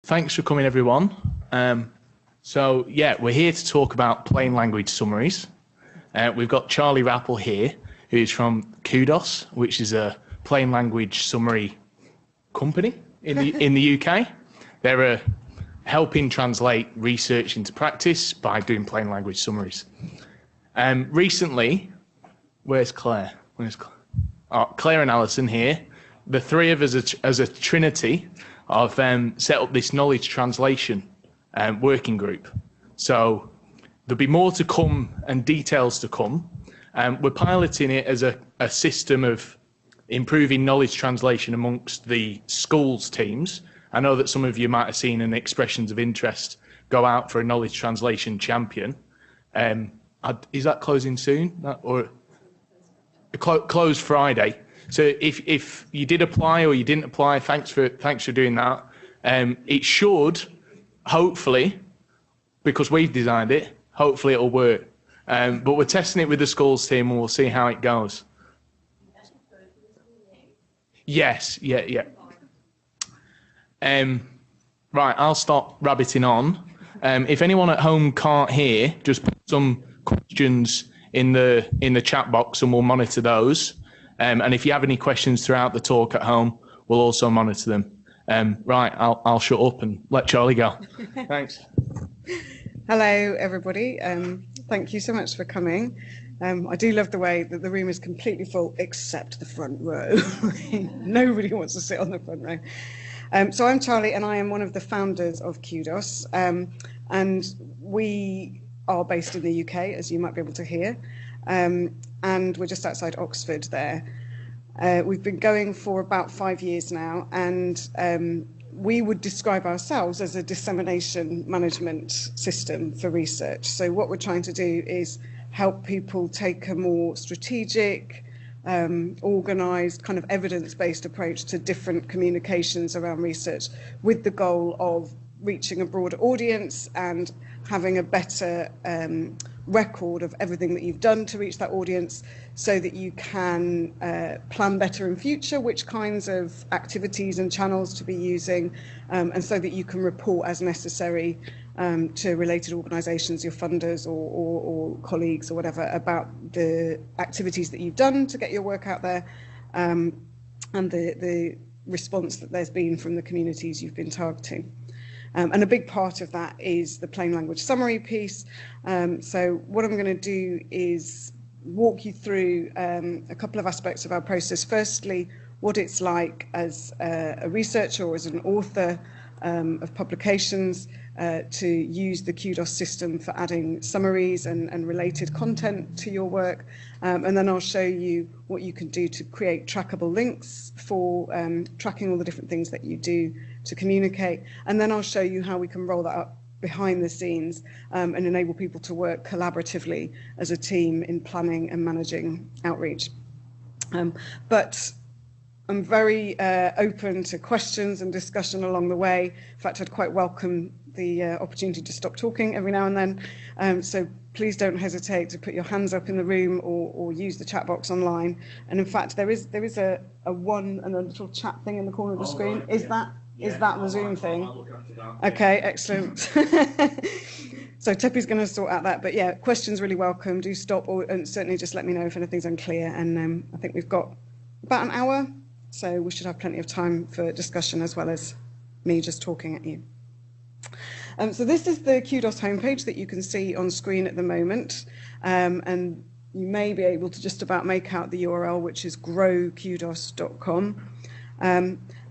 Thanks for coming, everyone. We're here to talk about plain language summaries. We've got Charlie Rapple here, who is from Kudos, which is a plain language summary company in the UK. They're helping translate research into practice by doing plain language summaries. Recently, where's Claire? Claire and Alison here. The three of us as a trinity have set up this knowledge translation working group. So there'll be more to come and details to come. We're piloting it as a system of improving knowledge translation amongst the schools teams. I know that some of you might have seen an expressions of interest go out for a knowledge translation champion. Is that closing soon? Or close Friday? So if you did apply or you didn't apply, thanks for doing that. It should, hopefully, because we've designed it, hopefully it'll work. But we're testing it with the schools team and we'll see how it goes. Yes, yeah. Right, I'll stop rabbiting on. If anyone at home can't hear, just put some questions in the chat box and we'll monitor those. And if you have any questions throughout the talk at home, we'll also monitor them. Right, I'll shut up and let Charlie go. Thanks. Hello, everybody. Thank you so much for coming. I do love the way that the room is completely full, except the front row. Nobody wants to sit on the front row. So I'm Charlie, and I am one of the founders of Kudos. And we are based in the UK, as you might be able to hear. And we're just outside Oxford there. We've been going for about 5 years now, and we would describe ourselves as a dissemination management system for research. So what we're trying to do is help people take a more strategic, organised, kind of evidence-based approach to different communications around research, with the goal of reaching a broader audience and having a better record of everything that you've done to reach that audience, so that you can plan better in future which kinds of activities and channels to be using, and so that you can report as necessary to related organisations, your funders or colleagues or whatever, about the activities that you've done to get your work out there, and the response that there's been from the communities you've been targeting. And a big part of that is the plain language summary piece. So what I'm going to do is walk you through a couple of aspects of our process. Firstly, what it's like as a researcher or as an author of publications to use the Kudos system for adding summaries and related content to your work. And then I'll show you what you can do to create trackable links for tracking all the different things that you do to communicate. And then I'll show you how we can roll that up behind the scenes and enable people to work collaboratively as a team in planning and managing outreach. But I'm very open to questions and discussion along the way. In fact, I'd quite welcome the opportunity to stop talking every now and then. So please don't hesitate to put your hands up in the room or use the chat box online. And in fact, there is a one and a little chat thing in the corner of the screen. Right, is that the Zoom thing? I'll look after that. Okay, excellent. So Tepi's going to sort out that. But yeah, questions really welcome. Do stop, and certainly just let me know if anything's unclear. And I think we've got about an hour, so we should have plenty of time for discussion as well as me just talking at you. So this is the Kudos homepage that you can see on screen at the moment. And you may be able to just about make out the URL, which is growkudos.com.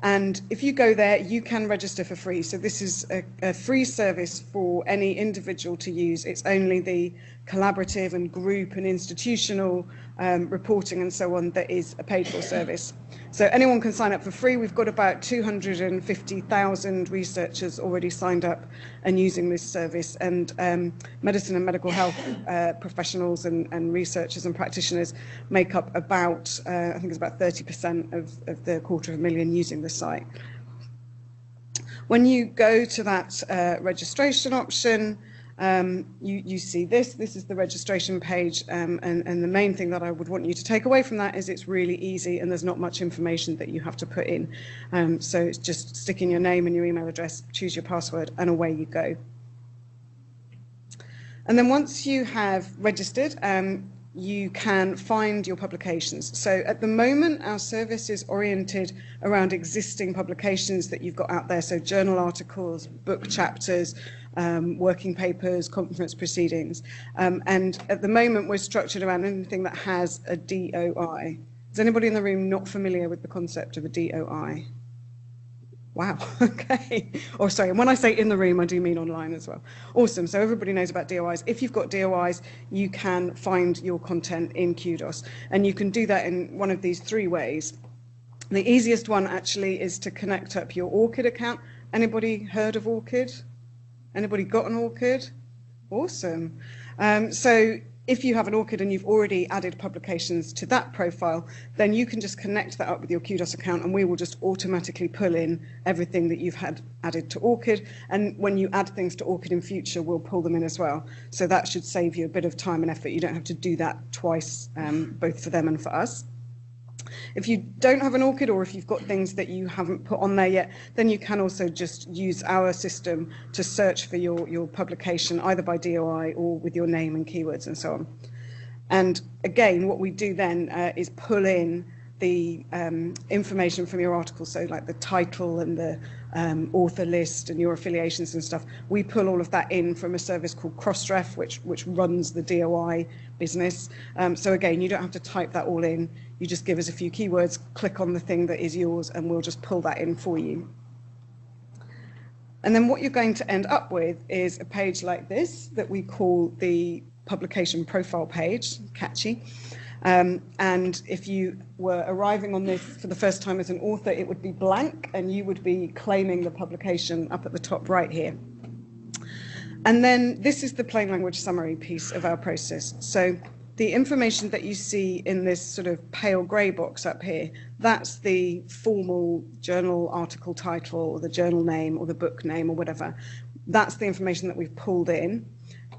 And if you go there, you can register for free. So this is a free service for any individual to use. It's only the collaborative and group and institutional reporting and so on that is a paid for service. So anyone can sign up for free. We've got about 250,000 researchers already signed up and using this service. And medicine and medical health professionals and researchers and practitioners make up about, I think it's about 30% of the 250,000 using the site. When you go to that registration option, you see this is the registration page, and the main thing that I would want you to take away from that is it's really easy and there's not much information that you have to put in. So it's just stick in your name and your email address, choose your password, and away you go. And then once you have registered, you can find your publications. So at the moment, our service is oriented around existing publications that you've got out there, so journal articles, book chapters, working papers, conference proceedings. And at the moment, we're structured around anything that has a DOI. Is anybody in the room not familiar with the concept of a DOI? Wow, okay. Oh, sorry, and when I say in the room, I do mean online as well. Awesome, so everybody knows about DOIs. If you've got DOIs, you can find your content in Kudos, and you can do that in one of these three ways. The easiest one actually is to connect up your ORCID account. Anybody heard of ORCID? Anybody got an ORCID? Awesome. So if you have an ORCID and you've already added publications to that profile, then you can just connect that up with your Kudos account, and we will just automatically pull in everything that you've had added to ORCID. And when you add things to ORCID in future, we'll pull them in as well. So that should save you a bit of time and effort. You don't have to do that twice, both for them and for us. If you don't have an ORCID, or if you've got things that you haven't put on there yet, then you can also just use our system to search for your publication, either by DOI or with your name and keywords and so on. And again, what we do then is pull in the information from your article, so like the title and the author list and your affiliations and stuff. We pull all of that in from a service called Crossref, which runs the DOI business. So again, you don't have to type that all in. You just give us a few keywords, click on the thing that is yours, and we'll just pull that in for you. And then what you're going to end up with is a page like this that we call the publication profile page, catchy. And if you were arriving on this for the first time as an author, it would be blank, and you would be claiming the publication up at the top right here. And then this is the plain language summary piece of our process. So the information that you see in this sort of pale grey box up here, that's the formal journal article title, or the journal name, or the book name, or whatever. That's the information that we've pulled in.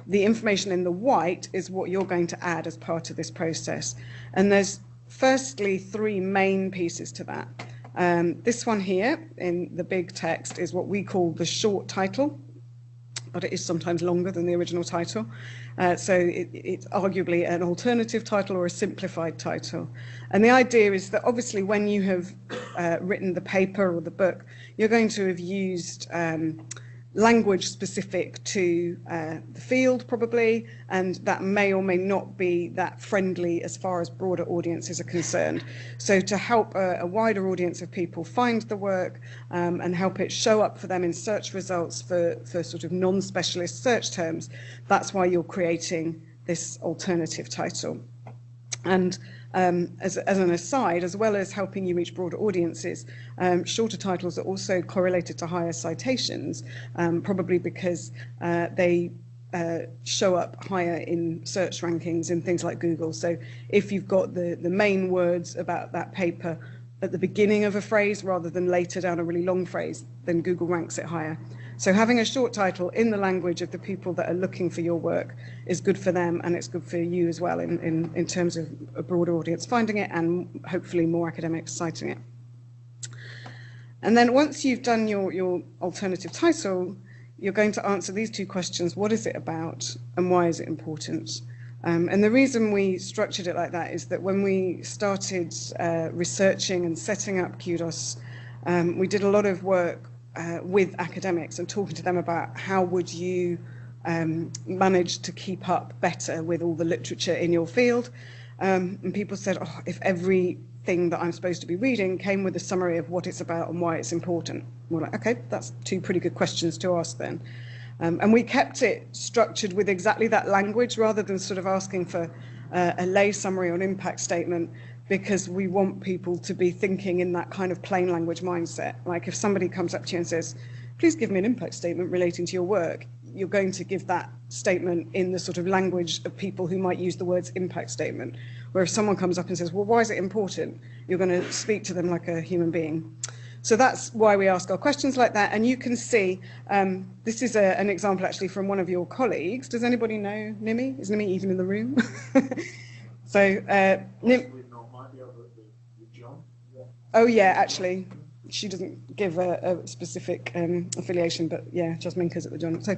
The information in the white is what you're going to add as part of this process. And there's firstly three main pieces to that. This one here in the big text is what we call the short title, but it is sometimes longer than the original title. So it's arguably an alternative title or a simplified title. And the idea is that obviously when you have written the paper or the book, you're going to have used language specific to the field probably, and that may or may not be that friendly as far as broader audiences are concerned. So to help a wider audience of people find the work and help it show up for them in search results for sort of non-specialist search terms, that's why you're creating this alternative title. And as an aside, as well as helping you reach broader audiences, shorter titles are also correlated to higher citations, probably because they show up higher in search rankings in things like Google. So if you've got the main words about that paper at the beginning of a phrase rather than later down a really long phrase, then Google ranks it higher. So having a short title in the language of the people that are looking for your work is good for them, and it's good for you as well in terms of a broader audience finding it and hopefully more academics citing it. And then once you've done your alternative title, you're going to answer these two questions: what is it about and why is it important? And the reason we structured it like that is that when we started researching and setting up Kudos, we did a lot of work with academics and talking to them about how would you manage to keep up better with all the literature in your field. And people said, oh, if everything that I'm supposed to be reading came with a summary of what it's about and why it's important. We're like, okay, that's two pretty good questions to ask then. And we kept it structured with exactly that language rather than sort of asking for a lay summary or an impact statement, because we want people to be thinking in that kind of plain language mindset. Like if somebody comes up to you and says, please give me an impact statement relating to your work, you're going to give that statement in the sort of language of people who might use the words impact statement. Where if someone comes up and says, well, why is it important? You're going to speak to them like a human being. So that's why we ask our questions like that. And you can see, this is an example actually from one of your colleagues. Does anybody know Nimi? Is Nimi even in the room? So, oh yeah, actually, she doesn't give a specific affiliation, but yeah, Jasminka's at the John. So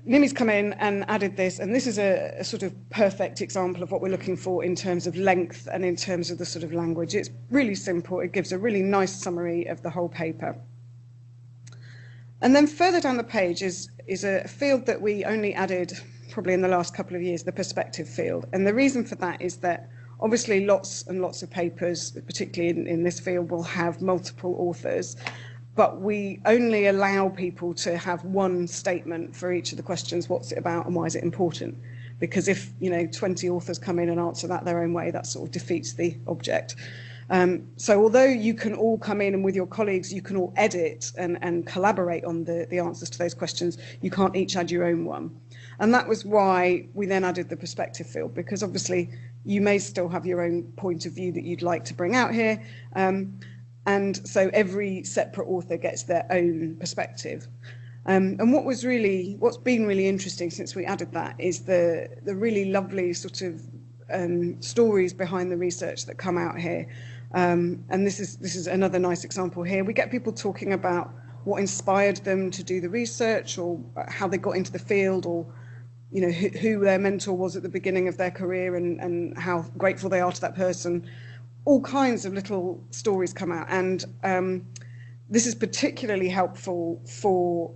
Nimi's come in and added this, and this is a sort of perfect example of what we're looking for in terms of length and in terms of the sort of language. It's really simple. It gives a really nice summary of the whole paper. And then further down the page is a field that we only added probably in the last couple of years, the perspective field. And the reason for that is that obviously lots and lots of papers, particularly in this field, will have multiple authors. But we only allow people to have one statement for each of the questions. What's it about and why is it important? Because if 20 authors come in and answer that their own way, that sort of defeats the object. So although you can all come in and with your colleagues, you can all edit and collaborate on the answers to those questions, you can't each add your own one. And that was why we then added the perspective field, because obviously you may still have your own point of view that you'd like to bring out here. And so every separate author gets their own perspective. And what's been really interesting since we added that is the really lovely sort of stories behind the research that come out here. And this is another nice example here. We get people talking about what inspired them to do the research, or how they got into the field, or who their mentor was at the beginning of their career, and how grateful they are to that person. All kinds of little stories come out, and this is particularly helpful for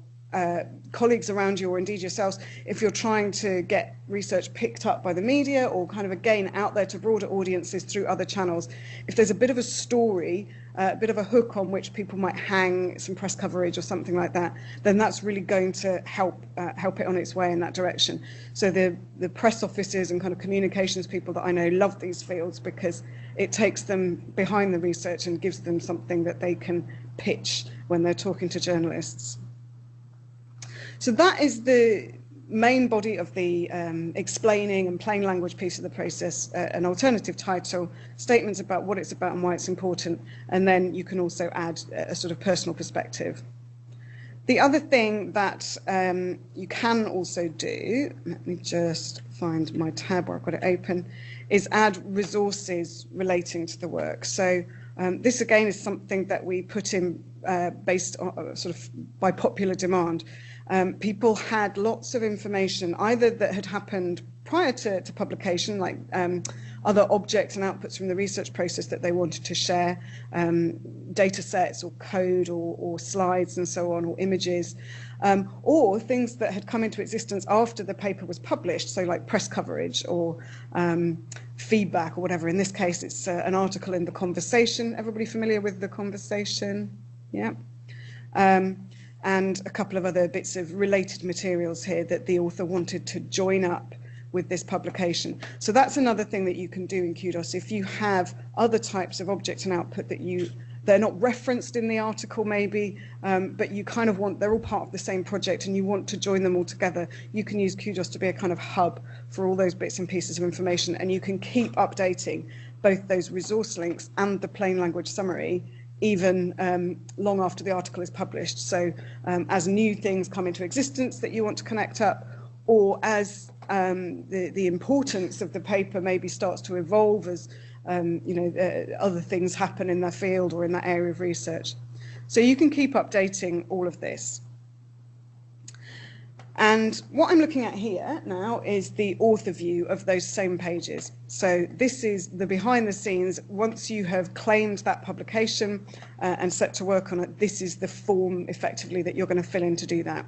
colleagues around you, or indeed yourselves, if you're trying to get research picked up by the media, or kind of again out there to broader audiences through other channels. If there's a bit of a story, a bit of a hook on which people might hang some press coverage or something like that, then that's really going to help it on its way in that direction. So the press offices and kind of communications people that I know love these fields, because it takes them behind the research and gives them something that they can pitch when they're talking to journalists. So that is the main body of the explaining and plain language piece of the process, an alternative title, statements about what it's about and why it's important, and then you can also add a sort of personal perspective. The other thing that you can also do, let me just find my tab where I've got it open, is add resources relating to the work. So this again is something that we put in based on sort of by popular demand. People had lots of information, either that had happened prior to publication, like other objects and outputs from the research process that they wanted to share, data sets or code or slides and so on, or images, or things that had come into existence after the paper was published, so like press coverage or feedback or whatever. In this case, it's an article in The Conversation. Everybody familiar with The Conversation? Yeah. And a couple of other bits of related materials here that the author wanted to join up with this publication. So that's another thing that you can do in Kudos. If you have other types of object and output that they're not referenced in the article maybe, but you kind of they're all part of the same project and you want to join them all together, you can use Kudos to be a kind of hub for all those bits and pieces of information, and you can keep updating both those resource links and the plain language summary even long after the article is published. So as new things come into existence that you want to connect up, or as the importance of the paper maybe starts to evolve as other things happen in that field or in that area of research. So you can keep updating all of this. And what I'm looking at here now is the author view of those same pages. So this is the behind the scenes. Once you have claimed that publication and set to work on it, this is the form effectively that you're going to fill in to do that.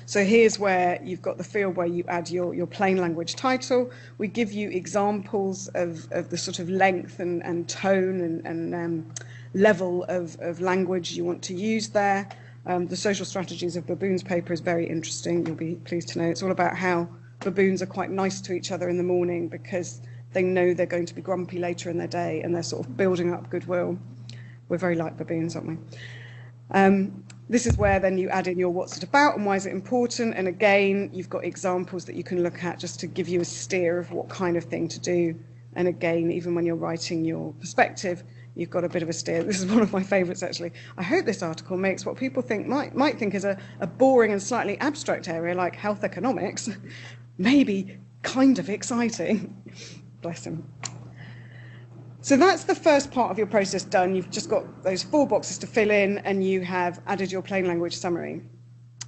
So here's where you've got the field where you add your plain language title. We give you examples of the sort of length and tone and level of language you want to use there. The social strategies of baboons paper is very interesting. You'll be pleased to know it's all about how baboons are quite nice to each other in the morning because they know they're going to be grumpy later in their day, and they're sort of building up goodwill. We're very like baboons, aren't we? This is where then you add in your what's it about and why is it important, and again you've got examples that you can look at just to give you a steer of what kind of thing to do. And again, even when you're writing your perspective, you've got a bit of a steer. This is one of my favourites, actually. I hope this article makes what people think might think is a boring and slightly abstract area like health economics, maybe kind of exciting. Bless him. So that's the first part of your process done. You've just got those 4 boxes to fill in, and you have added your plain language summary.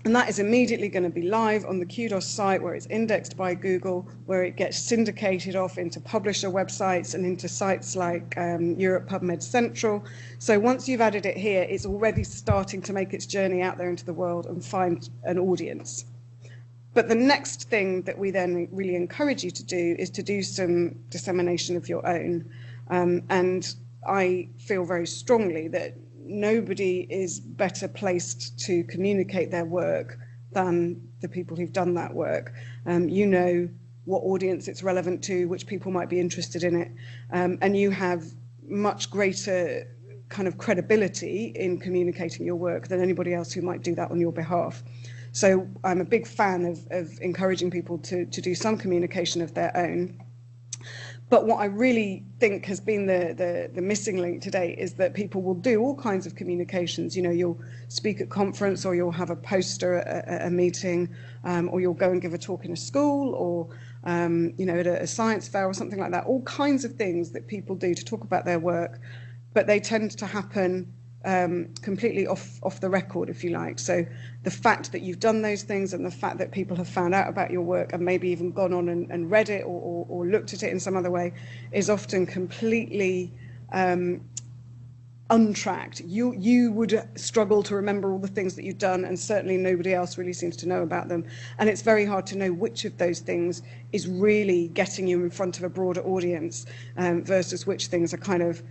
And that is immediately going to be live on the Kudos site, where it's indexed by Google, where it gets syndicated off into publisher websites and into sites like Europe PubMed Central. So once you've added it here, it's already starting to make its journey out there into the world and find an audience. But the next thing that we then really encourage you to do is to do some dissemination of your own. And I feel very strongly that nobody is better placed to communicate their work than the people who've done that work. You know what audience it's relevant to, which people might be interested in it, and you have much greater kind of credibility in communicating your work than anybody else who might do that on your behalf. So I'm a big fan of encouraging people to do some communication of their own. But what I really think has been the missing link today is that people will do all kinds of communications. You know, you'll speak at conference, or you'll have a poster at a meeting, or you'll go and give a talk in a school, or you know, at a science fair or something like that. All kinds of things that people do to talk about their work, but they tend to happen completely off the record, if you like. So the fact that you've done those things, and the fact that people have found out about your work and maybe even gone on and read it, or looked at it in some other way, is often completely untracked. You would struggle to remember all the things that you've done, and certainly nobody else really seems to know about them. And it's very hard to know which of those things is really getting you in front of a broader audience versus which things are kind of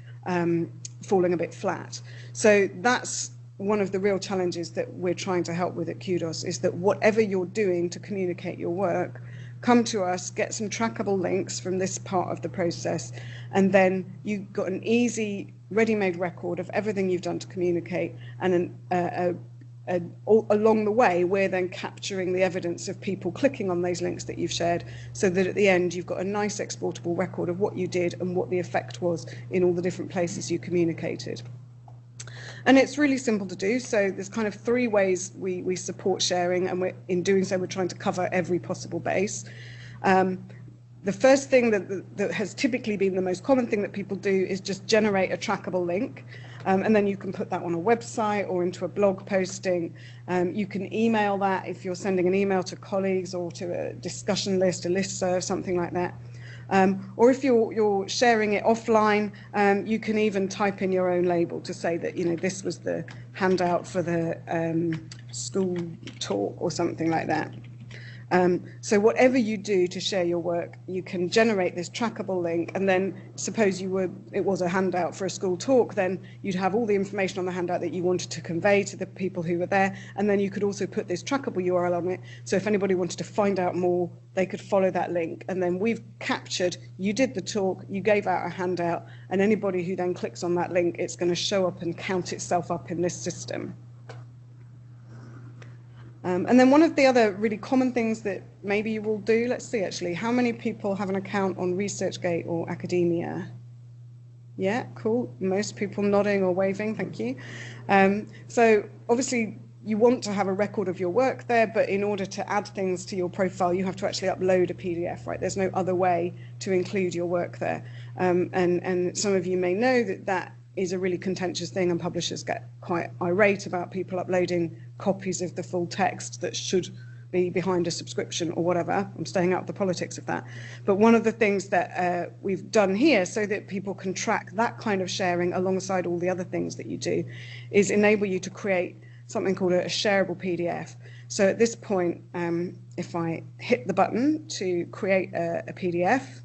falling a bit flat. So that's one of the real challenges that we're trying to help with at Kudos, is that whatever you're doing to communicate your work, come to us, get some trackable links from this part of the process, and then you've got an easy, ready-made record of everything you've done to communicate, and along the way, we're then capturing the evidence of people clicking on those links that you've shared, so that at the end you've got a nice exportable record of what you did and what the effect was in all the different places you communicated. And it's really simple to do. So there's kind of 3 ways we support sharing, and in doing so we're trying to cover every possible base. The first thing that has typically been the most common thing that people do is just generate a trackable link. And then you can put that on a website or into a blog posting. You can email that if you're sending an email to colleagues or to a discussion list, a listserv, something like that. Or if you're sharing it offline, you can even type in your own label to say that, you know, this was the handout for the school talk or something like that. So whatever you do to share your work, you can generate this trackable link, and then suppose it was a handout for a school talk, then you'd have all the information on the handout that you wanted to convey to the people who were there, and then you could also put this trackable URL on it, so if anybody wanted to find out more, they could follow that link. And then we've captured, you did the talk, you gave out a handout, and anybody who then clicks on that link, it's going to show up and count itself up in this system. And then one of the other really common things that maybe you will do, let's see actually, how many people have an account on Researchgate or academia? Yeah, cool. Most people nodding or waving, thank you. So obviously you want to have a record of your work there, but in order to add things to your profile, you have to actually upload a PDF, right? There's no other way to include your work there. And some of you may know that is a really contentious thing, and publishers get quite irate about people uploading copies of the full text that should be behind a subscription or whatever. I'm staying out of the politics of that. But one of the things that we've done here, so that people can track that kind of sharing alongside all the other things that you do, is enable you to create something called a shareable PDF. So at this point, if I hit the button to create a PDF,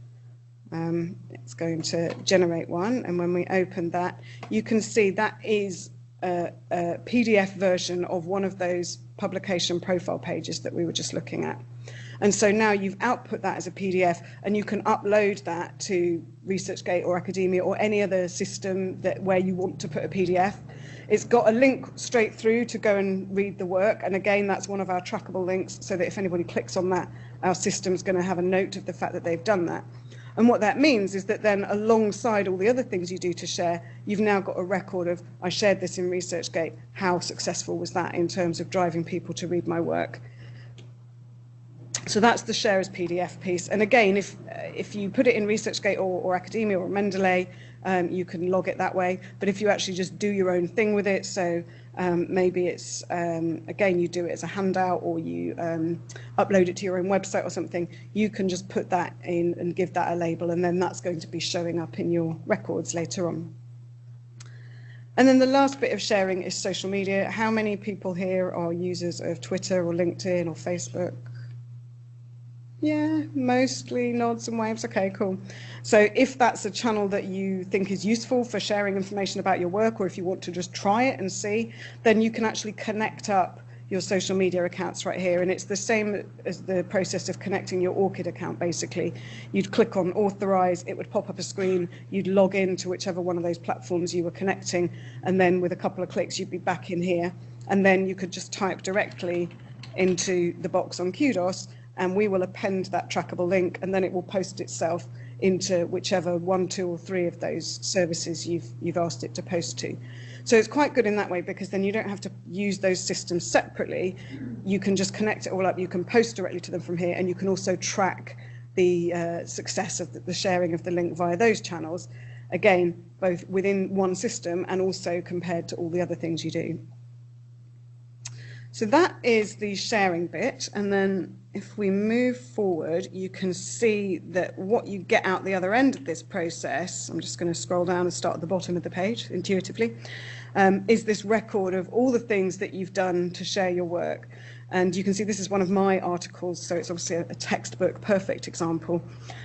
it's going to generate one, and when we open that, you can see that is a PDF version of one of those publication profile pages that we were just looking at. And so now you've output that as a PDF, and you can upload that to Researchgate or academia or any other system where you want to put a PDF. It's got a link straight through to go and read the work, and again, that's one of our trackable links, so that if anybody clicks on that, our system's going to have a note of the fact that they've done that. And what that means is that then alongside all the other things you do to share, you've now got a record of, I shared this in Researchgate, how successful was that in terms of driving people to read my work? So that's the share as PDF piece. And again, if you put it in Researchgate or Academia or Mendeley, you can log it that way. But if you actually just do your own thing with it, so maybe it's, again, you do it as a handout or you upload it to your own website or something, you can just put that in and give that a label, and then that's going to be showing up in your records later on. And then the last bit of sharing is social media. How many people here are users of Twitter or LinkedIn or Facebook? Yeah, mostly nods and waves. Okay, cool. So if that's a channel that you think is useful for sharing information about your work, or if you want to just try it and see, then you can actually connect up your social media accounts right here. And it's the same as the process of connecting your ORCID account, basically. You'd click on authorize, it would pop up a screen, you'd log in to whichever one of those platforms you were connecting, and then with a couple of clicks, you'd be back in here. And then you could just type directly into the box on Kudos, and we will append that trackable link, and then it will post itself into whichever 1, 2, or 3 of those services you've asked it to post to. So it's quite good in that way, because then you don't have to use those systems separately. You can just connect it all up. You can post directly to them from here, and you can also track the success of the sharing of the link via those channels, again, both within one system and also compared to all the other things you do. So that is the sharing bit, and then if we move forward, you can see that what you get out the other end of this process, I'm just going to scroll down and start at the bottom of the page intuitively, is this record of all the things that you've done to share your work. And you can see this is one of my articles, so it's obviously a textbook, perfect example.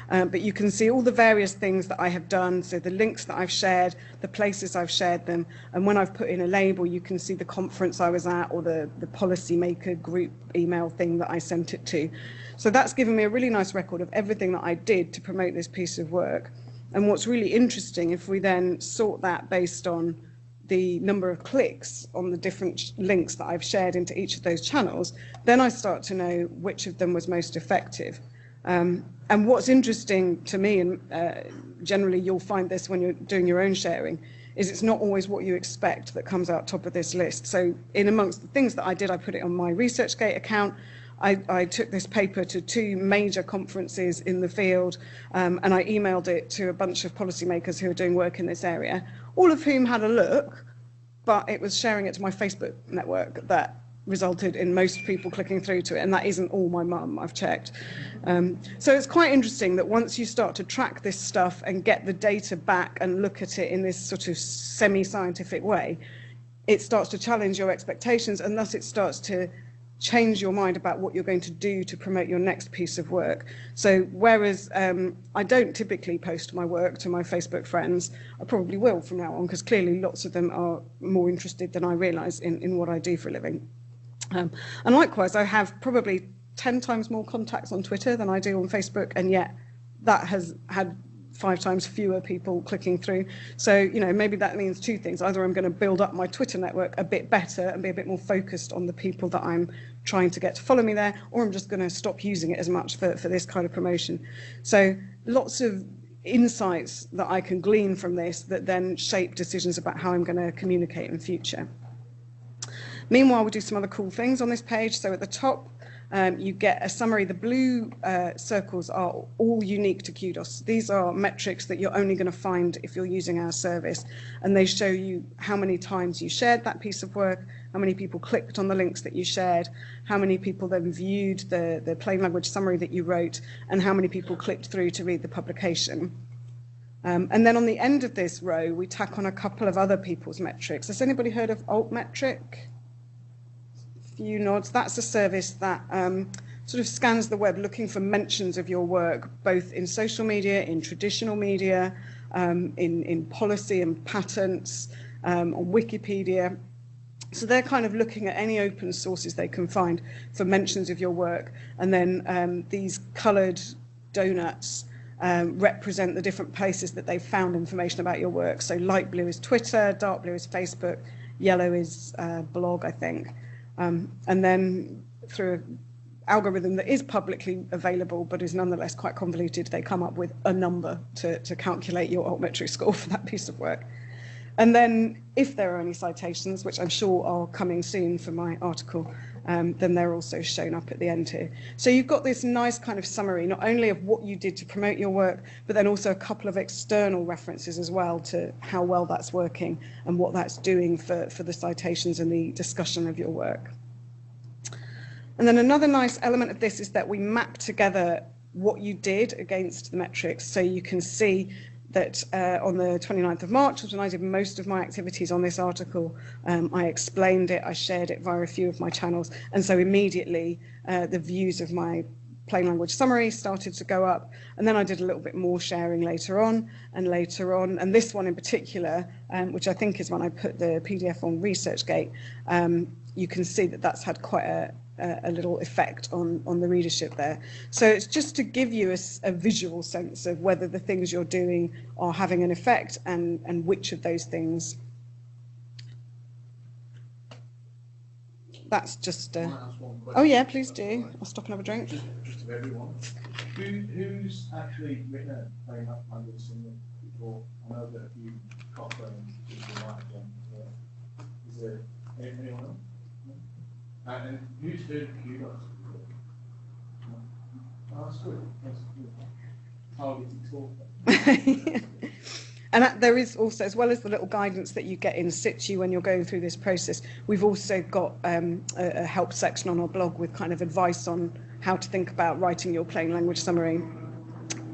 But you can see all the various things that I have done, so the links that I've shared, the places I've shared them, and when I've put in a label, you can see the conference I was at or the policymaker group email thing that I sent it to. So that's given me a really nice record of everything that I did to promote this piece of work. And what's really interesting, if we then sort that based on the number of clicks on the different links that I've shared into each of those channels, then I start to know which of them was most effective. And what's interesting to me, and generally you'll find this when you're doing your own sharing, is it's not always what you expect that comes out top of this list. So in amongst the things that I did, I put it on my Researchgate account. I took this paper to 2 major conferences in the field, and I emailed it to a bunch of policymakers who are doing work in this area, all of whom had a look, but it was sharing it to my Facebook network that resulted in most people clicking through to it, and that isn't all my mum, I've checked. So it's quite interesting that once you start to track this stuff and get the data back and look at it in this sort of semi-scientific way, it starts to challenge your expectations, and thus it starts to change your mind about what you're going to do to promote your next piece of work. So whereas I don't typically post my work to my Facebook friends, I probably will from now on, because clearly lots of them are more interested than I realise in what I do for a living. And likewise, I have probably 10 times more contacts on Twitter than I do on Facebook, and yet that has had 5 times fewer people clicking through. So, you know, maybe that means 2 things. Either I'm going to build up my Twitter network a bit better and be a bit more focused on the people that I'm trying to get to follow me there, or I'm just going to stop using it as much for this kind of promotion. So lots of insights that I can glean from this that then shape decisions about how I'm going to communicate in future. Meanwhile, we do some other cool things on this page. So at the top, you get a summary. The blue circles are all unique to Kudos. These are metrics that you're only going to find if you're using our service, and they show you how many times you shared that piece of work, how many people clicked on the links that you shared, how many people then viewed the plain language summary that you wrote, and how many people clicked through to read the publication. And then on the end of this row, we tack on a couple of other people's metrics. Has anybody heard of Altmetric? Few nods. That's a service that sort of scans the web looking for mentions of your work, both in social media, in traditional media, in policy and patents, on Wikipedia. So they're kind of looking at any open sources they can find for mentions of your work. And then these coloured donuts represent the different places that they've found information about your work. So light blue is Twitter, dark blue is Facebook, yellow is blog, I think. And then through algorithm that is publicly available but is nonetheless quite convoluted. They come up with a number to calculate your altmetric score for that piece of work. And then if there are any citations, which I'm sure are coming soon for my article, then they're also shown up at the end here. So you've got this nice kind of summary, not only of what you did to promote your work, but then also a couple of external references as well to how well that's working and what that's doing for the citations and the discussion of your work. And then another nice element of this is that we map together what you did against the metrics. So you can see that on the 29th of March was when I did most of my activities on this article. I explained it, I shared it via a few of my channels, and so immediately the views of my plain language summary started to go up, and then I did a little bit more sharing later on, and this one in particular, which I think is when I put the PDF on ResearchGate, you can see that that's had quite a little effect on the readership there. So it's just to give you a visual sense of whether the things you're doing are having an effect and which of those things. That's just... oh yeah, please do. I'll stop and have a drink. Just of everyone. Who's actually written a plain language summary before? I know that a few Cochrane people might have done. Is there anyone else? And who's heard of kudos? Oh, that's good. That's good. Targeted talk. And there is also, as well as the little guidance that you get in situ when you're going through this process, we've also got a help section on our blog with kind of advice on how to think about writing your plain language summary.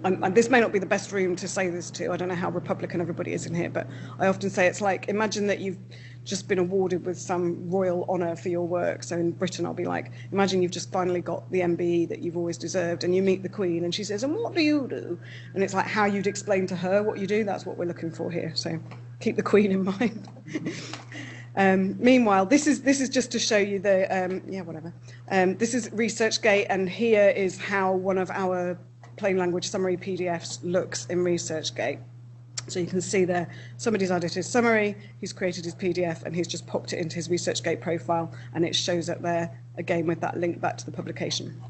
And this may not be the best room to say this to. I don't know how Republican everybody is in here, but I often say it's like, imagine that you've just been awarded with some royal honour for your work. So in Britain, I'll be like, imagine you've just finally got the MBE that you've always deserved, and you meet the Queen, and she says, and what do you do? And it's like how you'd explain to her what you do. That's what we're looking for here. So keep the Queen in mind. Meanwhile, this is just to show you the, this is ResearchGate, and here is how one of our plain language summary PDFs looks in ResearchGate. So you can see there, somebody's added his summary, he's created his PDF, and he's just popped it into his ResearchGate profile, and it shows up there, again, with that link back to the publication.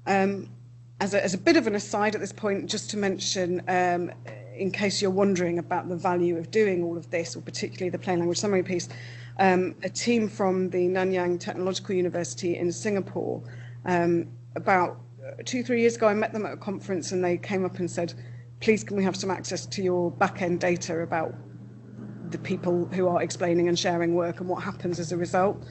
As a bit of an aside at this point, just to mention, in case you're wondering about the value of doing all of this, or particularly the plain language summary piece, a team from the Nanyang Technological University in Singapore, about 2-3 years ago, I met them at a conference, and they came up and said, please, can we have some access to your back-end data about the people who are explaining and sharing work and what happens as a result.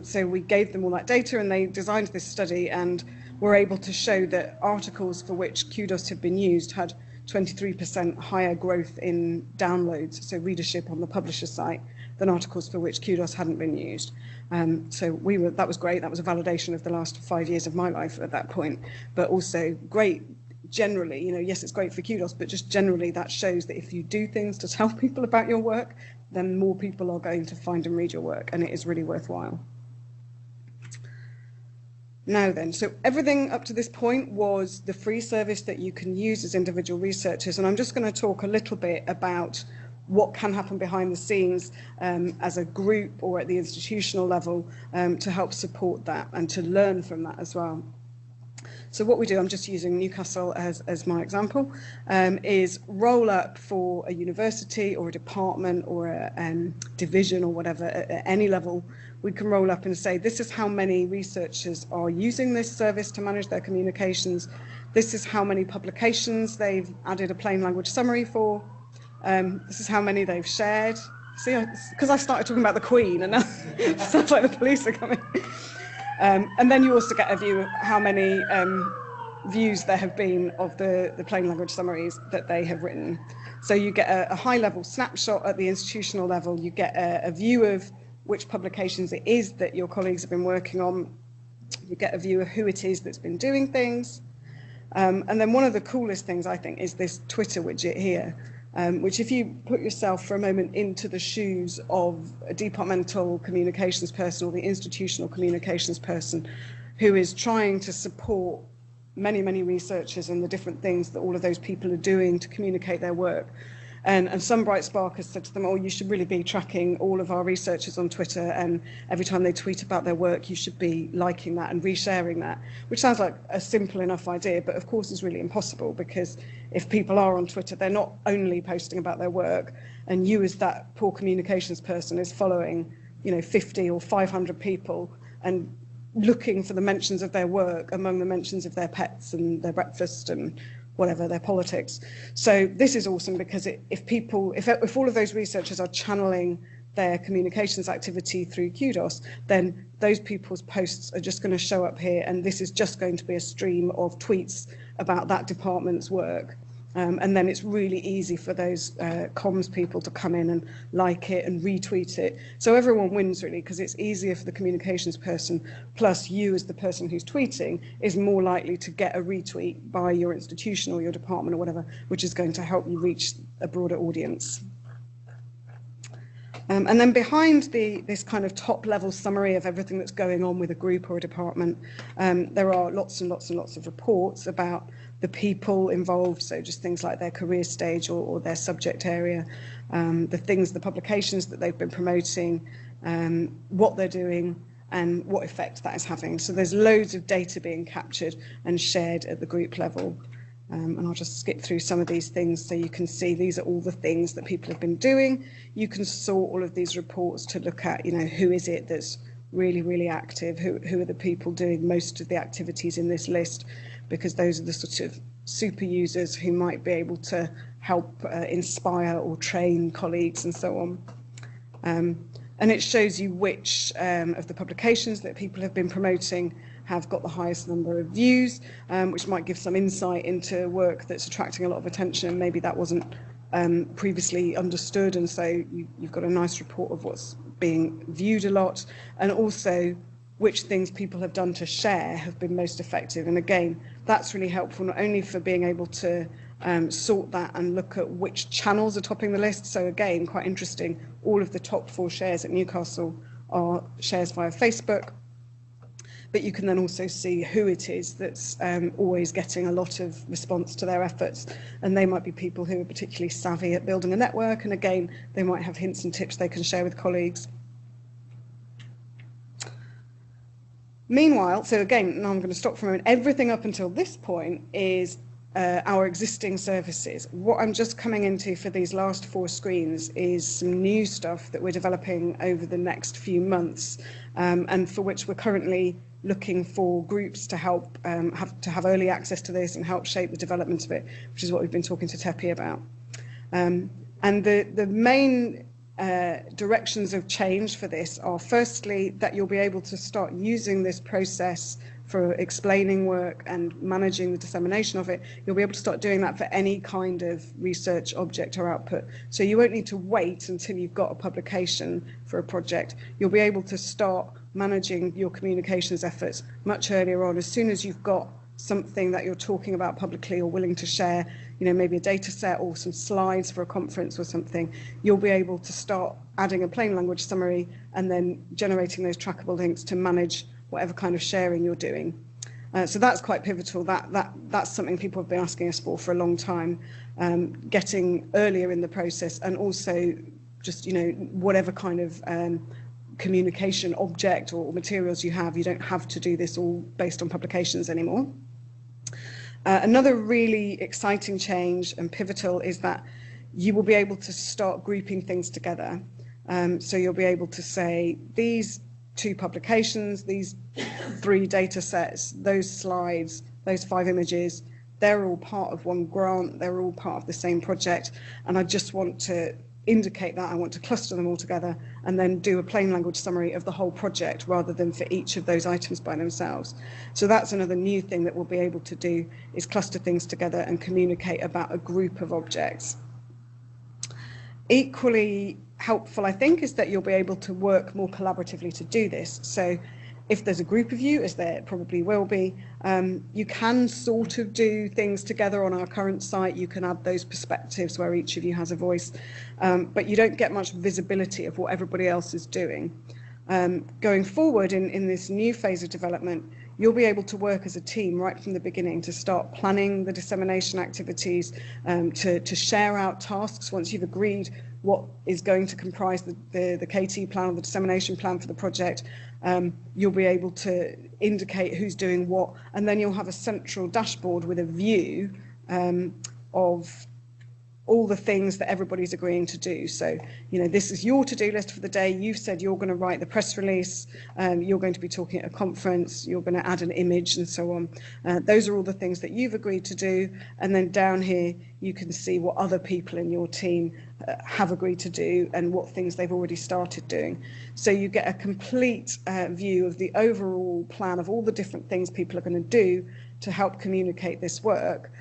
So we gave them all that data, and they designed this study, and were able to show that articles for which Kudos had been used had 23% higher growth in downloads, so readership on the publisher site, than articles for which Kudos hadn't been used. So that was great. That was a validation of the last 5 years of my life at that point, but also great generally. Yes, it's great for Kudos, but just generally that shows that if you do things to tell people about your work, then more people are going to find and read your work, and it is really worthwhile. Now then, so everything up to this point was the free service that you can use as individual researchers, and I'm just going to talk a little bit about what can happen behind the scenes as a group or at the institutional level to help support that and to learn from that as well. So what we do, I'm just using Newcastle as my example, is roll up for a university or a department or a division or whatever at any level. We can roll up and say, this is how many researchers are using this service to manage their communications. This is how many publications they've added a plain language summary for. This is how many they've shared. See, because I started talking about the Queen, and now it sounds like the police are coming. And then you also get a view of how many views there have been of the plain language summaries that they have written. So you get a high-level snapshot at the institutional level. You get a view of which publications it is that your colleagues have been working on. You get a view of who it is that's been doing things. And then one of the coolest things, I think, is this Twitter widget here. Which, if you put yourself for a moment into the shoes of a departmental communications person or the institutional communications person who is trying to support many, many researchers and the different things that all of those people are doing to communicate their work, And some bright spark has said to them, oh, you should really be tracking all of our researchers on Twitter, and every time they tweet about their work, you should be liking that and resharing that, which sounds like a simple enough idea, but of course is really impossible, because if people are on Twitter, they're not only posting about their work, and you as that poor communications person is following, 50 or 500 people and looking for the mentions of their work among the mentions of their pets and their breakfast and whatever, their politics. So this is awesome, because if all of those researchers are channeling their communications activity through Kudos, then those people's posts are just going to show up here, and this is just going to be a stream of tweets about that department's work. And then it's really easy for those comms people to come in and like it and retweet it. So everyone wins, really, because it's easier for the communications person, plus you as the person who's tweeting is more likely to get a retweet by your institution or your department or whatever, which is going to help you reach a broader audience. And then behind this kind of top-level summary of everything that's going on with a group or a department, there are lots and lots and lots of reports about the people involved, so just things like their career stage or their subject area, the publications that they've been promoting, what they're doing, and what effect that is having. So there's loads of data being captured and shared at the group level. And I'll just skip through some of these things so you can see these are all the things that people have been doing. You can sort all of these reports to look at, who is it that's really, really active, who are the people doing most of the activities in this list, because those are the sort of super users who might be able to help inspire or train colleagues and so on. And it shows you which of the publications that people have been promoting have got the highest number of views, which might give some insight into work that's attracting a lot of attention. Maybe that wasn't previously understood, and so you've got a nice report of what's being viewed a lot, and also which things people have done to share have been most effective. And again, that's really helpful, not only for being able to sort that and look at which channels are topping the list. So again, quite interesting, all of the top 4 shares at Newcastle are shares via Facebook, but you can then also see who it is that's always getting a lot of response to their efforts. And they might be people who are particularly savvy at building a network, and again, they might have hints and tips they can share with colleagues. Meanwhile, so again, now I'm going to stop for a moment. Everything up until this point is our existing services. What I'm just coming into for these last 4 screens is some new stuff that we're developing over the next few months, and for which we're currently looking for groups to help have early access to this and help shape the development of it, which is what we've been talking to Tepi about. And the main directions of change for this are, firstly, that you'll be able to start using this process for explaining work and managing the dissemination of it. You'll be able to start doing that for any kind of research object or output. So you won't need to wait until you've got a publication for a project. You'll be able to start managing your communications efforts much earlier on. As soon as you've got something that you're talking about publicly or willing to share, maybe a data set or some slides for a conference or something, you'll be able to start adding a plain language summary and then generating those trackable links to manage whatever kind of sharing you're doing. So that's quite pivotal. That's something people have been asking us for a long time, getting earlier in the process, and also just, whatever kind of communication object or materials you have, you don't have to do this all based on publications anymore. Another really exciting change and pivotal is that you will be able to start grouping things together. So you'll be able to say, these 2 publications, these 3 data sets, those slides, those 5 images, they're all part of one grant, they're all part of the same project, and I just want to indicate that. I want to cluster them all together and then do a plain language summary of the whole project rather than for each of those items by themselves. So that's another new thing that we'll be able to do, is cluster things together and communicate about a group of objects. Equally helpful, I think, is that you'll be able to work more collaboratively to do this. So if there's a group of you, as there probably will be, you can sort of do things together on our current site. You can add those perspectives where each of you has a voice, but you don't get much visibility of what everybody else is doing. Going forward in this new phase of development, you'll be able to work as a team right from the beginning to start planning the dissemination activities, to share out tasks once you've agreed what is going to comprise the KT plan or the dissemination plan for the project. You'll be able to indicate who's doing what, and then you'll have a central dashboard with a view of all the things that everybody's agreeing to do. So, you know, this is your to-do list for the day. You've said you're going to write the press release, you're going to be talking at a conference, you're going to add an image and so on. Those are all the things that you've agreed to do. And then down here, you can see what other people in your team have agreed to do and what things they've already started doing. So you get a complete view of the overall plan of all the different things people are going to do to help communicate this work,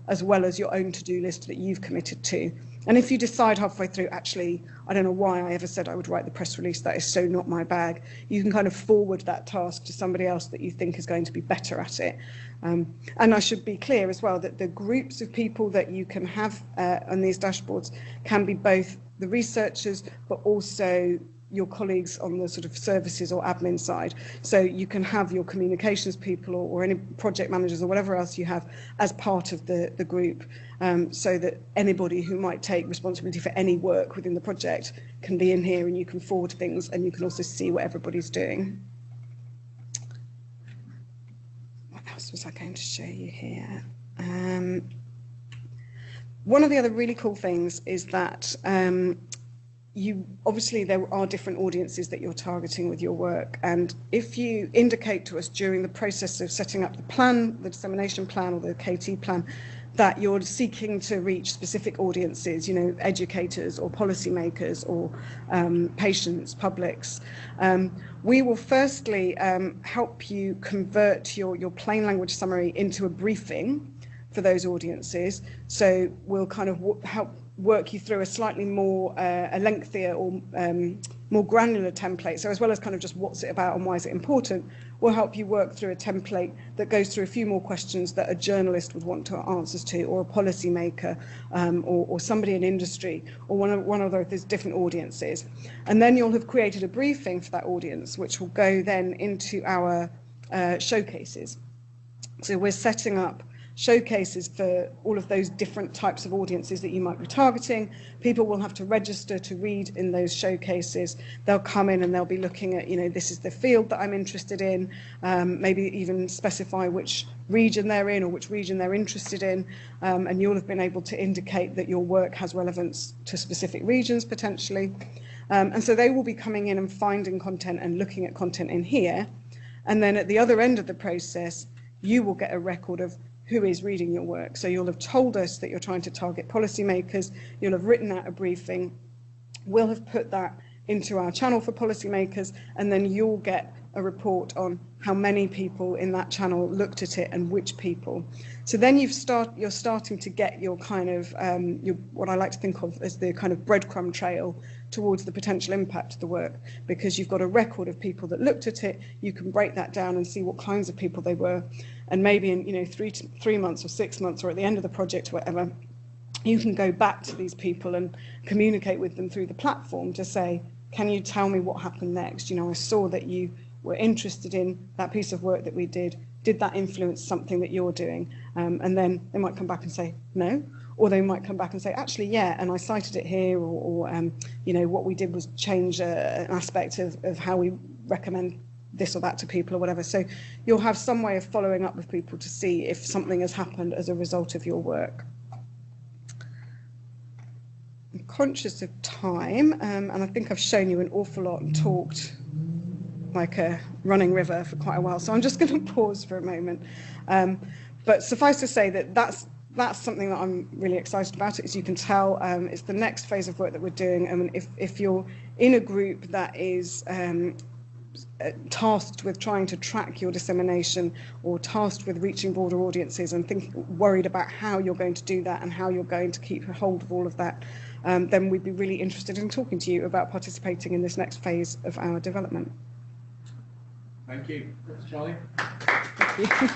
as well as your own to-do list that you've committed to. And if you decide halfway through, actually, I don't know why I ever said I would write the press release, that is so not my bag, you can kind of forward that task to somebody else that you think is going to be better at it. And I should be clear as well that the groups of people that you can have on these dashboards can be both the researchers, but also your colleagues on the sort of services or admin side. So you can have your communications people or any project managers or whatever else you have as part of the group, so that anybody who might take responsibility for any work within the project can be in here, and you can forward things and you can also see what everybody's doing. What else was I going to show you here? One of the other really cool things is that obviously there are different audiences that you're targeting with your work, and if you indicate to us during the process of setting up the plan, the dissemination plan or the KT plan, that you're seeking to reach specific audiences, you know, educators or policymakers or patients, publics, we will firstly help you convert your plain language summary into a briefing for those audiences. So we'll kind of help work you through a slightly more, a lengthier or more granular template. So as well as kind of just what's it about and why is it important, we'll help you work through a template that goes through a few more questions that a journalist would want to answers to, or a policymaker, or somebody in industry, or one of those different audiences. And then you'll have created a briefing for that audience, which will go then into our showcases. So we're setting up showcases for all of those different types of audiences that you might be targeting. People will have to register to read in those showcases. They'll come in and they'll be looking at, you know, this is the field that I'm interested in, maybe even specify which region they're in or which region they're interested in, and you'll have been able to indicate that your work has relevance to specific regions potentially. And so they will be coming in and finding content and looking at content in here. And then at the other end of the process, you will get a record of who is reading your work. So you'll have told us that you're trying to target policymakers, you'll have written out a briefing, we'll have put that into our channel for policymakers, and then you'll get a report on how many people in that channel looked at it and which people. So then you're starting to get your kind of, what I like to think of as the kind of breadcrumb trail towards the potential impact of the work, because you've got a record of people that looked at it, you can break that down and see what kinds of people they were, and maybe in 3 months or 6 months or at the end of the project or whatever, you can go back to these people and communicate with them through the platform to say, can you tell me what happened next? You know, I saw that you were interested in that piece of work that we did. Did that influence something that you're doing? And then they might come back and say no, or they might come back and say, actually, yeah, and I cited it here, or you know, what we did was change an aspect of how we recommend this or that to people or whatever. So you'll have some way of following up with people to see if something has happened as a result of your work. I'm conscious of time, and I think I've shown you an awful lot and talked like a running river for quite a while, so I'm just going to pause for a moment. But suffice to say that that's something that I'm really excited about. As you can tell, it's the next phase of work that we're doing. And if you're in a group that is tasked with trying to track your dissemination, or tasked with reaching broader audiences, and worried about how you're going to do that and how you're going to keep a hold of all of that, then we'd be really interested in talking to you about participating in this next phase of our development. Thank you. Thanks, Charlie. Thank you.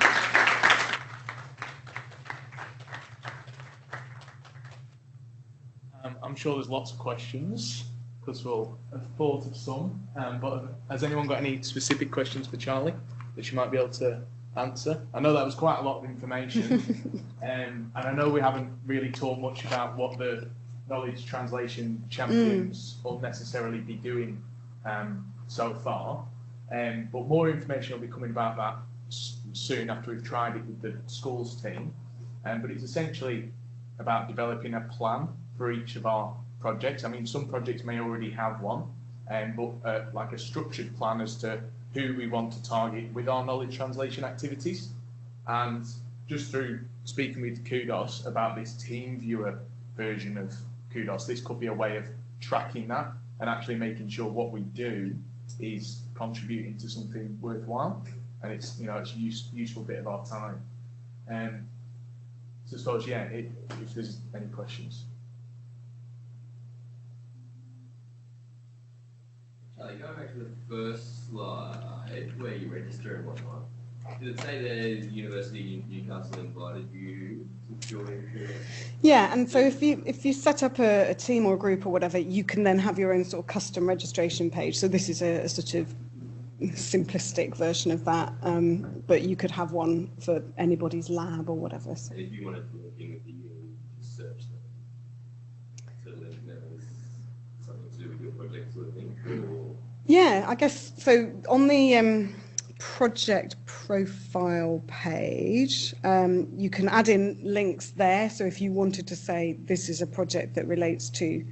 I'm sure there's lots of questions, because we'll have thought of some, but has anyone got any specific questions for Charlie? that she might be able to answer. I know that was quite a lot of information, and I know we haven't really talked much about what the knowledge translation champions will necessarily be doing so far, but more information will be coming about that soon after we've tried it with the schools team. But it's essentially about developing a plan for each of our projects. I mean, some projects may already have one, but like a structured plan as to who we want to target with our knowledge translation activities. And just through speaking with Kudos about this team viewer version of Kudos, this could be a way of tracking that and actually making sure what we do is contributing to something worthwhile, and it's, you know, it's a useful bit of our time. So I suppose, yeah, if there's any questions. Charlie, going back to the first slide where you register and whatnot, did it say the University of Newcastle invited you to join? Yeah, and so if you set up a team or a group or whatever, you can then have your own sort of custom registration page. So this is a sort of simplistic version of that, but you could have one for anybody's lab or whatever. So. And if you wanted to link in with you, just search them to link them as something to do with your project sort of thing? Or... Yeah, I guess so. On the project profile page, you can add in links there. So if you wanted to say this is a project that relates to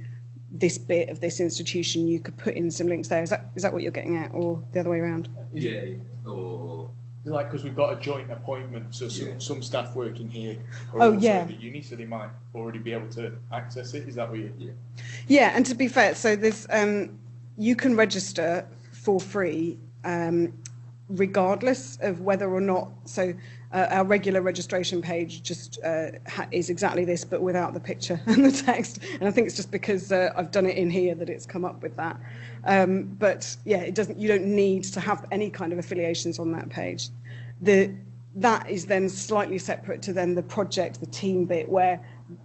this bit of this institution, you could put in some links there. Is that what you're getting at, or the other way around? Yeah, or like, because we've got a joint appointment, so some staff working here are oh, also yeah. at the uni, so they might already be able to access it. Is that what you? yeah. Yeah, and to be fair, so there's you can register for free regardless of whether or not. So our regular registration page just is exactly this, but without the picture and the text. And I think it's just because I've done it in here that it's come up with that. But yeah, it doesn't. You don't need to have any kind of affiliations on that page. That is then slightly separate to then the project, the team bit, where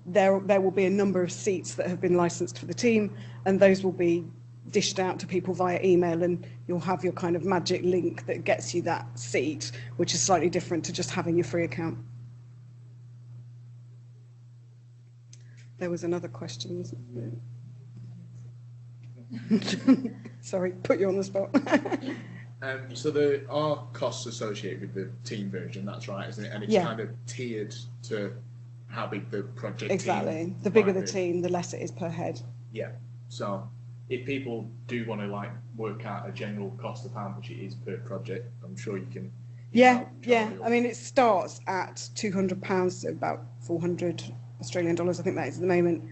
there will be a number of seats that have been licensed for the team, and those will be dished out to people via email, and you'll have your kind of magic link that gets you that seat, which is slightly different to just having your free account. There was another question, wasn't there? Sorry, put you on the spot. So there are costs associated with the team version, that's right, isn't it? And it's kind of tiered to how big the project exactly. team The bigger the be. team, the less it is per head. Yeah. So if people do want to like work out a general cost of how much it is per project, I'm sure you can. Yeah. I mean, it starts at £200, so about 400 Australian dollars. I think that is at the moment,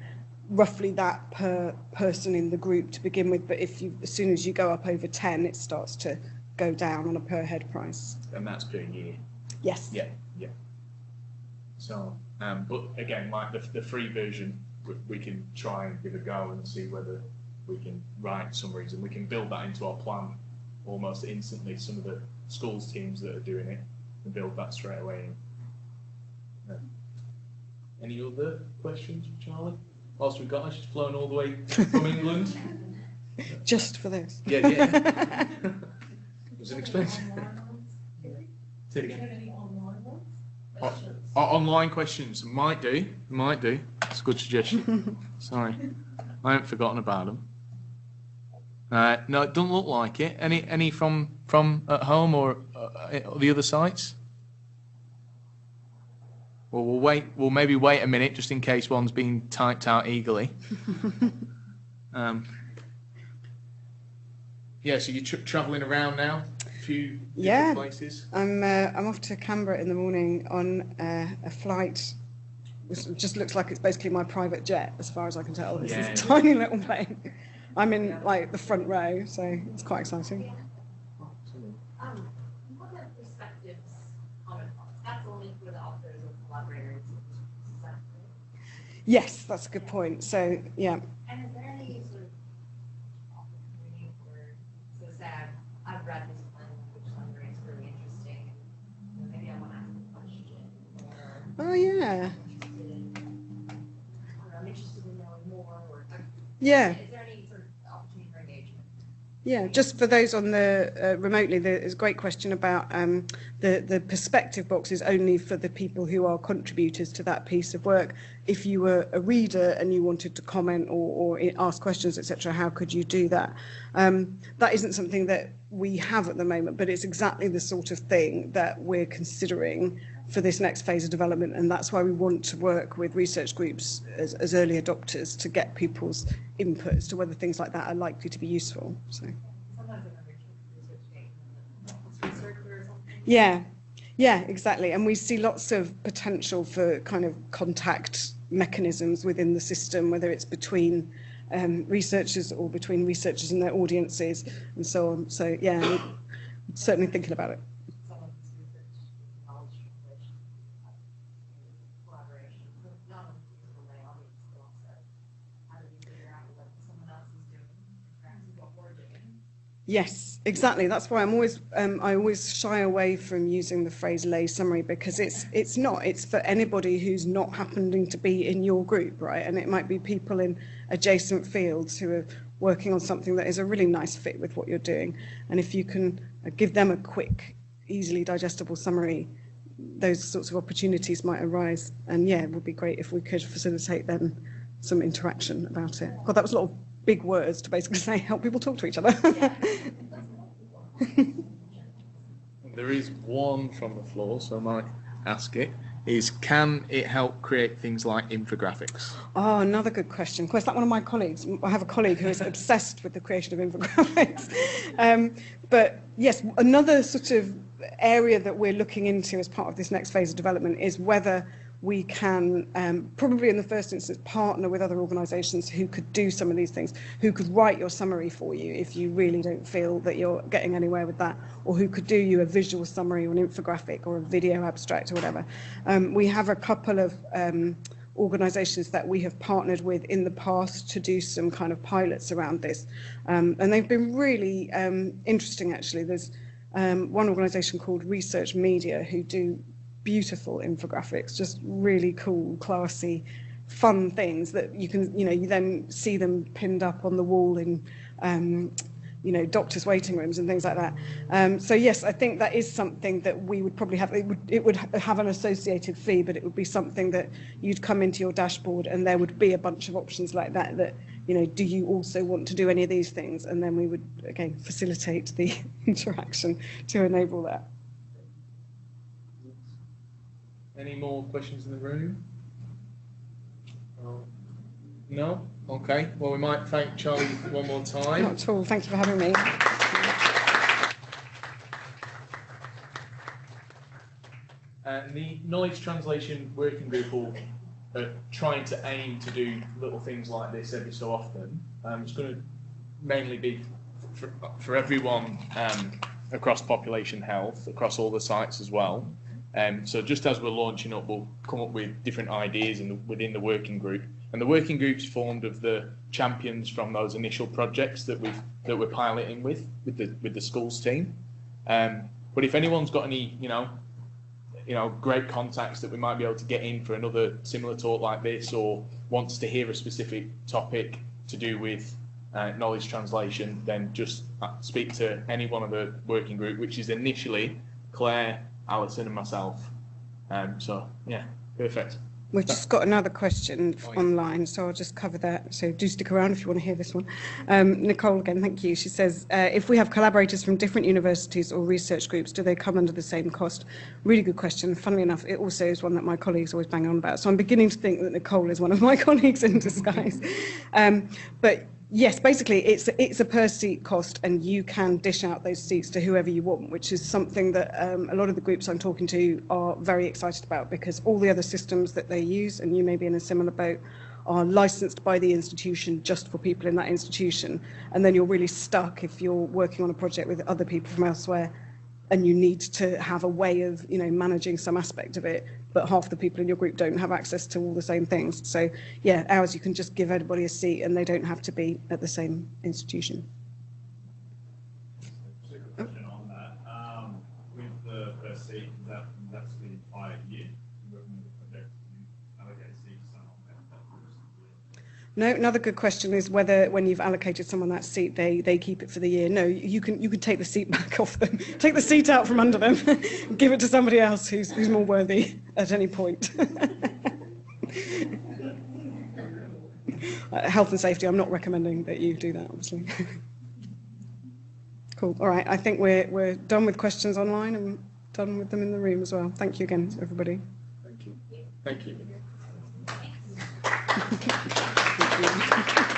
roughly that per person in the group to begin with. But as soon as you go up over 10, it starts to go down on a per head price. And that's per year. Yes. Yeah. So, but again, like the free version, we can try and give a go and see whether we can write summaries, and we can build that into our plan almost instantly. Some of the schools teams that are doing it can build that straight away. Any other questions, Charlie? Whilst we've got us, she's flown all the way from England. Just for this. Yeah. It was an expensive. Say it again. Online questions might do. It's a good suggestion. Sorry, I haven't forgotten about them. No, it doesn't look like it. Any from at home or the other sites? Well, we'll wait. We'll maybe wait a minute just in case one's being typed out eagerly. Yeah. So you're travelling around now, a few different places. I'm off to Canberra in the morning on a flight. Which just looks like it's basically my private jet, as far as I can tell. It's this tiny little plane. I'm in like the front row, so it's quite exciting. What are perspectives comment box? That's only for the authors or collaborators. Is that right? Yes, that's a good point. So yeah. And is there any sort of opportunity for, so sad, I've read this one, which summary is really interesting, and maybe I want to ask a question. Oh yeah. I'm interested in knowing more. Or, Yeah. Is there any sort of opportunity for engagement? Yeah, just for those on the remotely, there's a great question about the perspective box is only for the people who are contributors to that piece of work. If you were a reader and you wanted to comment or ask questions, etc., how could you do that? That isn't something that we have at the moment, but it's exactly the sort of thing that we're considering for this next phase of development, and that's why we want to work with research groups as early adopters to get people's input as to whether things like that are likely to be useful. So. Sometimes I remember Researchgate, circular or something. Yeah, exactly. And we see lots of potential for kind of contact mechanisms within the system, whether it's between researchers or between researchers and their audiences and so on. So yeah, we're certainly thinking about it. Some of this research is knowledge translation, collaboration, but not only for my audience, but also how do we figure out what someone else is doing, perhaps what we're doing. Yes, exactly. That's why I always shy away from using the phrase lay summary, because it's not. It's for anybody who's not happening to be in your group, right? And it might be people in adjacent fields who are working on something that is a really nice fit with what you're doing. And if you can give them a quick, easily digestible summary, those sorts of opportunities might arise. And yeah, it would be great if we could facilitate then some interaction about it. God, that was a lot of big words to basically say help people talk to each other. There is one from the floor, so I might ask it, is can it help create things like infographics? Oh, another good question. Of course, like one of my colleagues, I have a colleague who is obsessed with the creation of infographics. But yes, another sort of area that we're looking into as part of this next phase of development is whether we can probably in the first instance partner with other organisations who could do some of these things, who could write your summary for you if you really don't feel that you're getting anywhere with that, or who could do you a visual summary or an infographic or a video abstract or whatever. We have a couple of organisations that we have partnered with in the past to do some kind of pilots around this, and they've been really interesting actually. There's one organisation called Research Media who do beautiful infographics, just really cool, classy, fun things that you can, you then see them pinned up on the wall in, doctors' waiting rooms and things like that. So yes, I think that is something that we would probably have. It would have an associated fee, but it would be something that you'd come into your dashboard and there would be a bunch of options like that. That do you also want to do any of these things? And then we would again facilitate the interaction to enable that. Any more questions in the room? No? Okay. Well, we might thank Charlie one more time. Not at all. Thank you for having me. The knowledge translation working group will trying to aim to do little things like this every so often. It's going to mainly be for everyone across population health, across all the sites as well. So just as we're launching up, we'll come up with different ideas within the working group. And the working group's formed of the champions from those initial projects that we're piloting with the schools team. But if anyone's got any, great contacts that we might be able to get in for another similar talk like this, or wants to hear a specific topic to do with knowledge translation, then just speak to any one of the working group, which is initially Claire, Alison and myself. So yeah, perfect. We've just got another question online, so I'll just cover that. So do stick around if you want to hear this one. Nicole, again, thank you. She says, if we have collaborators from different universities or research groups, do they come under the same cost? Really good question. Funnily enough, it also is one that my colleagues always bang on about. So I'm beginning to think that Nicole is one of my colleagues in disguise. But yes, basically it's a per seat cost, and you can dish out those seats to whoever you want, which is something that a lot of the groups I'm talking to are very excited about, because all the other systems that they use, and you may be in a similar boat, are licensed by the institution just for people in that institution. And then you're really stuck if you're working on a project with other people from elsewhere and you need to have a way of managing some aspect of it, but half the people in your group don't have access to all the same things. So yeah, ours, you can just give everybody a seat and they don't have to be at the same institution. Just a quick question on that. With the first seat, that's the entire year working with the project, you allocate seats on that. No, another good question is whether when you've allocated someone that seat, they keep it for the year. No, you can take the seat back off them, take the seat out from under them, and give it to somebody else who's more worthy at any point. Health and safety, I'm not recommending that you do that, obviously. Cool. All right, I think we're done with questions online and done with them in the room as well. Thank you again, everybody. Thank you. Thank you. Thanks.